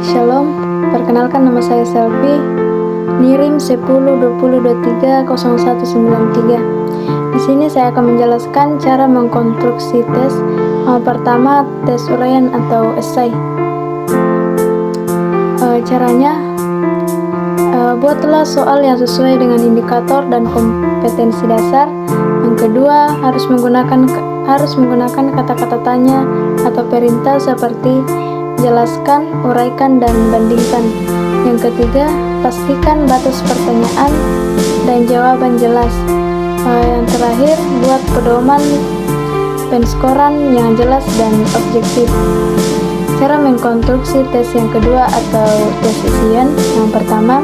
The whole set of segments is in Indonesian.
Shalom. Perkenalkan, nama saya Selvi, NIRIM 1020230193. Di sini saya akan menjelaskan cara mengkonstruksi tes. Yang pertama, tes uraian atau esai. Caranya, buatlah soal yang sesuai dengan indikator dan kompetensi dasar. Yang kedua, harus menggunakan kata-kata tanya atau perintah seperti jelaskan, uraikan, dan bandingkan. Yang ketiga, pastikan batas pertanyaan dan jawaban jelas. Yang terakhir, buat pedoman penskoran yang jelas dan objektif. Cara mengkonstruksi tes yang kedua atau tes isian. Yang pertama,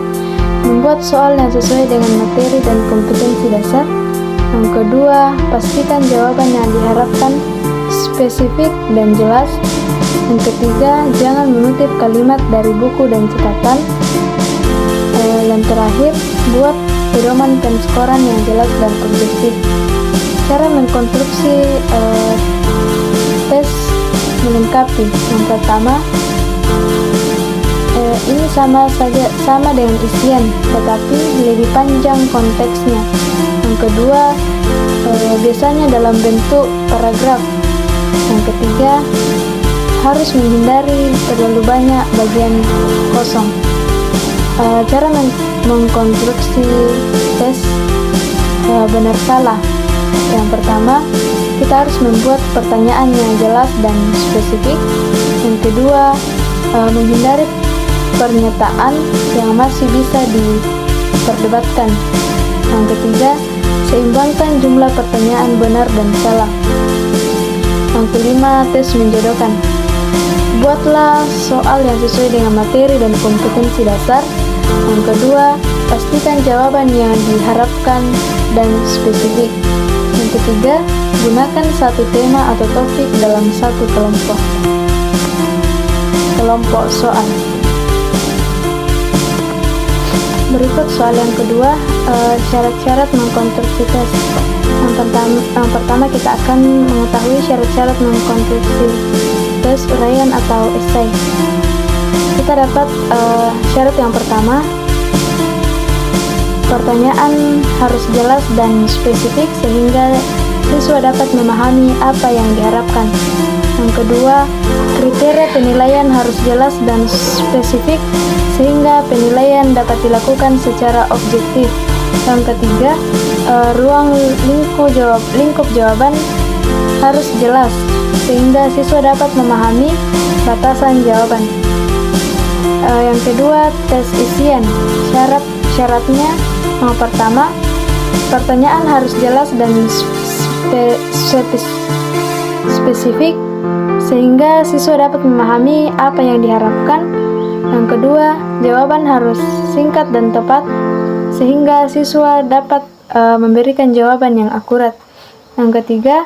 membuat soal yang sesuai dengan materi dan kompetensi dasar. Yang kedua, pastikan jawaban yang diharapkan spesifik dan jelas. Yang ketiga, jangan mengutip kalimat dari buku dan catatan. Yang terakhir, buat pedoman penskoran yang jelas dan objektif. Cara mengkonstruksi tes melengkapi. Yang pertama, ini sama dengan isian, tetapi lebih panjang konteksnya. Yang kedua, biasanya dalam bentuk paragraf. Yang ketiga, harus menghindari terlalu banyak bagian kosong. Cara mengkonstruksi tes benar salah. Yang pertama, kita harus membuat pertanyaan yang jelas dan spesifik. Yang kedua, menghindari pernyataan yang masih bisa diperdebatkan. Yang ketiga, seimbangkan jumlah pertanyaan benar dan salah. Yang kelima, tes menjodohkan. Buatlah soal yang sesuai dengan materi dan kompetensi dasar. Yang kedua, pastikan jawaban yang diharapkan dan spesifik. Yang ketiga, gunakan satu tema atau topik dalam satu kelompok soal. Berikut soal yang kedua, syarat-syarat mengkonstruksi tes. Yang pertama kita akan mengetahui syarat-syarat mengkonstruksi tes uraian atau esai. Kita dapat syarat yang pertama, pertanyaan harus jelas dan spesifik sehingga siswa dapat memahami apa yang diharapkan. Yang kedua, kriteria penilaian harus jelas dan spesifik sehingga penilaian dapat dilakukan secara objektif. Yang ketiga, ruang lingkup jawaban harus jelas sehingga siswa dapat memahami batasan jawaban. Yang kedua, tes isian. Syaratnya, yang pertama, pertanyaan harus jelas dan spesifik sehingga siswa dapat memahami apa yang diharapkan. Yang kedua, jawaban harus singkat dan tepat sehingga siswa dapat memberikan jawaban yang akurat. Yang ketiga,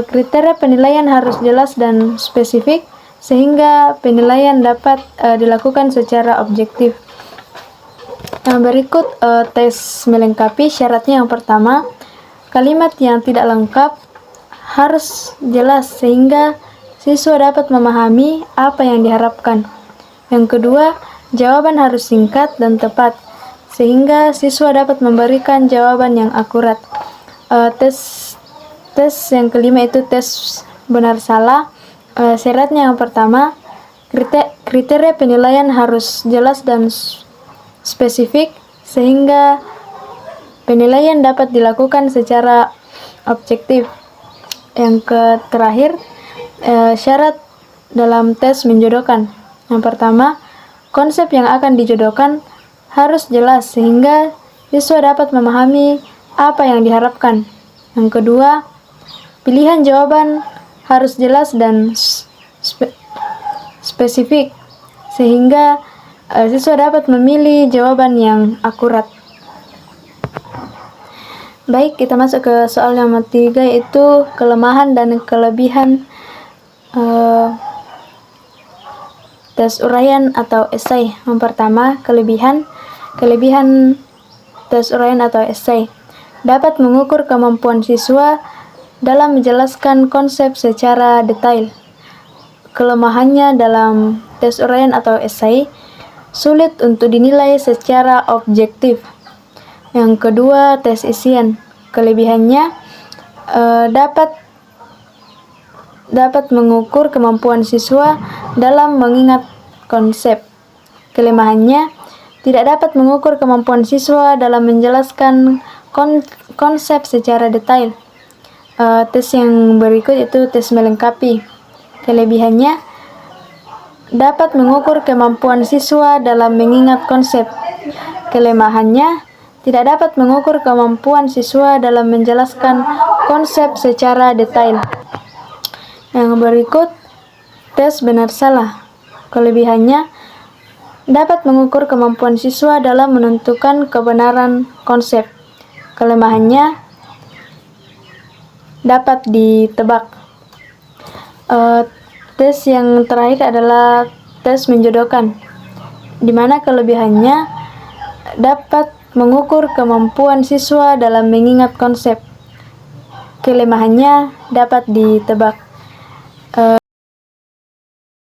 kriteria penilaian harus jelas dan spesifik sehingga penilaian dapat dilakukan secara objektif. Yang berikut tes melengkapi. Syaratnya yang pertama, kalimat yang tidak lengkap harus jelas sehingga siswa dapat memahami apa yang diharapkan. Yang kedua, jawaban harus singkat dan tepat sehingga siswa dapat memberikan jawaban yang akurat. Tes yang kelima itu tes benar salah. Syaratnya yang pertama, kriteria penilaian harus jelas dan spesifik sehingga penilaian dapat dilakukan secara objektif. Yang terakhir, syarat dalam tes menjodohkan. Yang pertama, konsep yang akan dijodohkan harus jelas sehingga siswa dapat memahami apa yang diharapkan. Yang kedua, pilihan jawaban harus jelas dan spesifik sehingga siswa dapat memilih jawaban yang akurat. Baik, kita masuk ke soal yang ketiga, yaitu kelemahan dan kelebihan tes uraian atau esai. Yang pertama, kelebihan tes uraian atau esai dapat mengukur kemampuan siswa dalam menjelaskan konsep secara detail. Kelemahannya dalam tes uraian atau esai, sulit untuk dinilai secara objektif. Yang kedua, tes isian. Kelebihannya dapat mengukur kemampuan siswa dalam mengingat konsep. Kelemahannya tidak dapat mengukur kemampuan siswa dalam menjelaskan konsep secara detail. Tes yang berikut itu tes melengkapi. Kelebihannya dapat mengukur kemampuan siswa dalam mengingat konsep. Kelemahannya tidak dapat mengukur kemampuan siswa dalam menjelaskan konsep secara detail. Yang berikut tes benar salah. Kelebihannya dapat mengukur kemampuan siswa dalam menentukan kebenaran konsep. Kelemahannya dapat ditebak. Tes yang terakhir adalah tes menjodohkan, di mana kelebihannya dapat mengukur kemampuan siswa dalam mengingat konsep. Kelemahannya dapat ditebak.